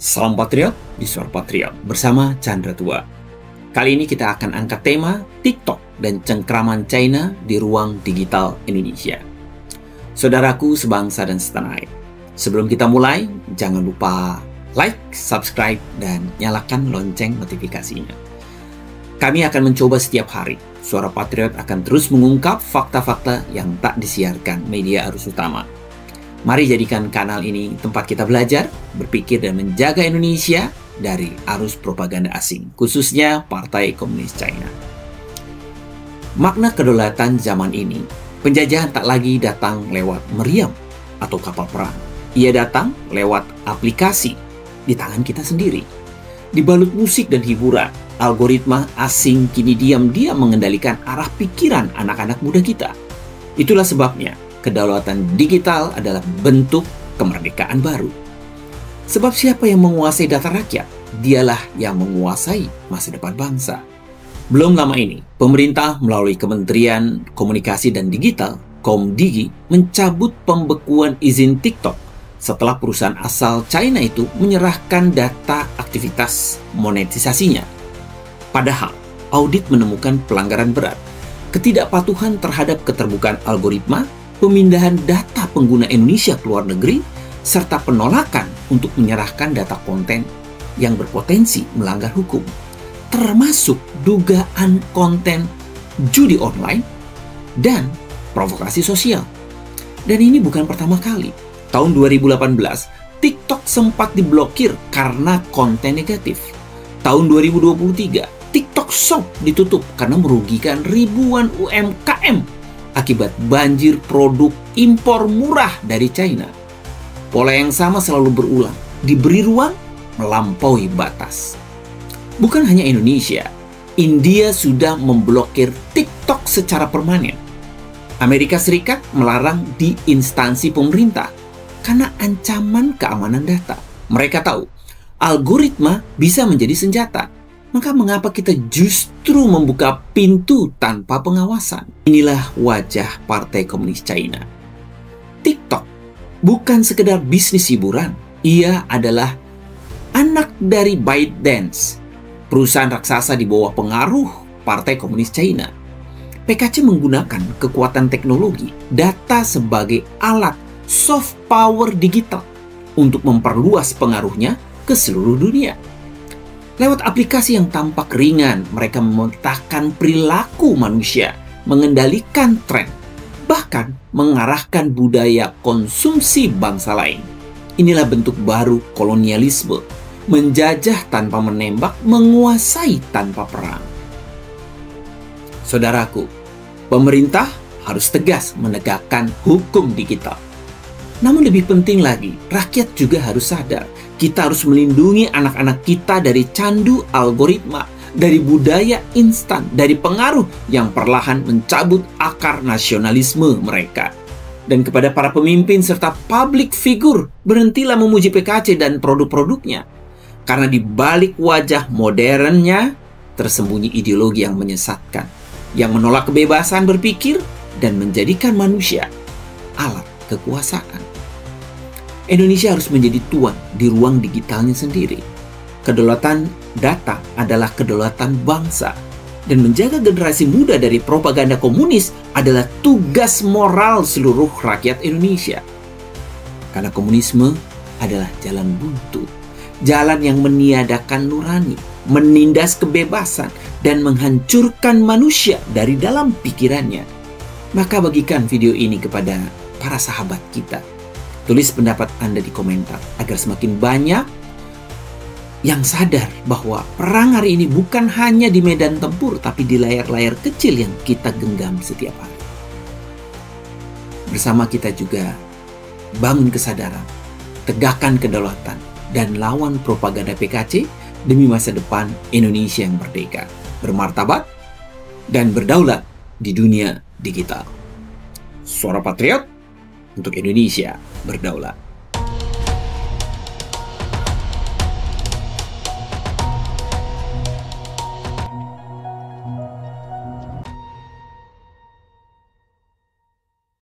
Salam Patriot di Suara Patriot bersama Chandra Tua. Kali ini kita akan angkat tema TikTok dan cengkraman China di ruang digital Indonesia. Saudaraku sebangsa dan setanah air, sebelum kita mulai, jangan lupa like, subscribe, dan nyalakan lonceng notifikasinya. Kami akan mencoba setiap hari. Suara Patriot akan terus mengungkap fakta-fakta yang tak disiarkan media arus utama. Mari jadikan kanal ini tempat kita belajar, berpikir, dan menjaga Indonesia dari arus propaganda asing, khususnya Partai Komunis China. Makna kedaulatan zaman ini, penjajahan tak lagi datang lewat meriam atau kapal perang. Ia datang lewat aplikasi di tangan kita sendiri. Dibalut musik dan hiburan, algoritma asing kini diam-diam mengendalikan arah pikiran anak-anak muda kita. Itulah sebabnya kedaulatan digital adalah bentuk kemerdekaan baru. Sebab siapa yang menguasai data rakyat, dialah yang menguasai masa depan bangsa. Belum lama ini, pemerintah melalui Kementerian Komunikasi dan Digital, Komdigi, mencabut pembekuan izin TikTok setelah perusahaan asal China itu menyerahkan data aktivitas monetisasinya. Padahal, audit menemukan pelanggaran berat, ketidakpatuhan terhadap keterbukaan algoritma, pemindahan data pengguna Indonesia ke luar negeri, serta penolakan untuk menyerahkan data konten yang berpotensi melanggar hukum, termasuk dugaan konten judi online dan provokasi sosial. Dan ini bukan pertama kali. Tahun 2018, TikTok sempat diblokir karena konten negatif. Tahun 2023, TikTok Shop ditutup karena merugikan ribuan UMKM akibat banjir produk impor murah dari China. Pola yang sama selalu berulang, diberi ruang melampaui batas. Bukan hanya Indonesia, India sudah memblokir TikTok secara permanen. Amerika Serikat melarang di instansi pemerintah karena ancaman keamanan data. Mereka tahu, algoritma bisa menjadi senjata. Maka mengapa kita justru membuka pintu tanpa pengawasan? Inilah wajah Partai Komunis China. TikTok bukan sekedar bisnis hiburan. Ia adalah anak dari ByteDance, perusahaan raksasa di bawah pengaruh Partai Komunis China. PKC menggunakan kekuatan teknologi, data sebagai alat soft power digital untuk memperluas pengaruhnya ke seluruh dunia. Lewat aplikasi yang tampak ringan, mereka memetakan perilaku manusia, mengendalikan tren, bahkan mengarahkan budaya konsumsi bangsa lain. Inilah bentuk baru kolonialisme, menjajah tanpa menembak, menguasai tanpa perang. Saudaraku, pemerintah harus tegas menegakkan hukum digital. Namun lebih penting lagi, rakyat juga harus sadar. Kita harus melindungi anak-anak kita dari candu algoritma, dari budaya instan, dari pengaruh yang perlahan mencabut akar nasionalisme mereka. Dan kepada para pemimpin serta public figure, berhentilah memuji PKC dan produk-produknya. Karena di balik wajah modernnya, tersembunyi ideologi yang menyesatkan, yang menolak kebebasan berpikir dan menjadikan manusia alat kekuasaan. Indonesia harus menjadi tuan di ruang digitalnya sendiri. Kedaulatan data adalah kedaulatan bangsa. Dan menjaga generasi muda dari propaganda komunis adalah tugas moral seluruh rakyat Indonesia. Karena komunisme adalah jalan buntu. Jalan yang meniadakan nurani, menindas kebebasan, dan menghancurkan manusia dari dalam pikirannya. Maka bagikan video ini kepada para sahabat kita. Tulis pendapat Anda di komentar agar semakin banyak yang sadar bahwa perang hari ini bukan hanya di medan tempur, tapi di layar-layar kecil yang kita genggam setiap hari. Bersama kita juga bangun kesadaran, tegakkan kedaulatan, dan lawan propaganda PKC demi masa depan Indonesia yang merdeka, bermartabat, dan berdaulat di dunia digital. Suara Patriot untuk Indonesia berdaulat.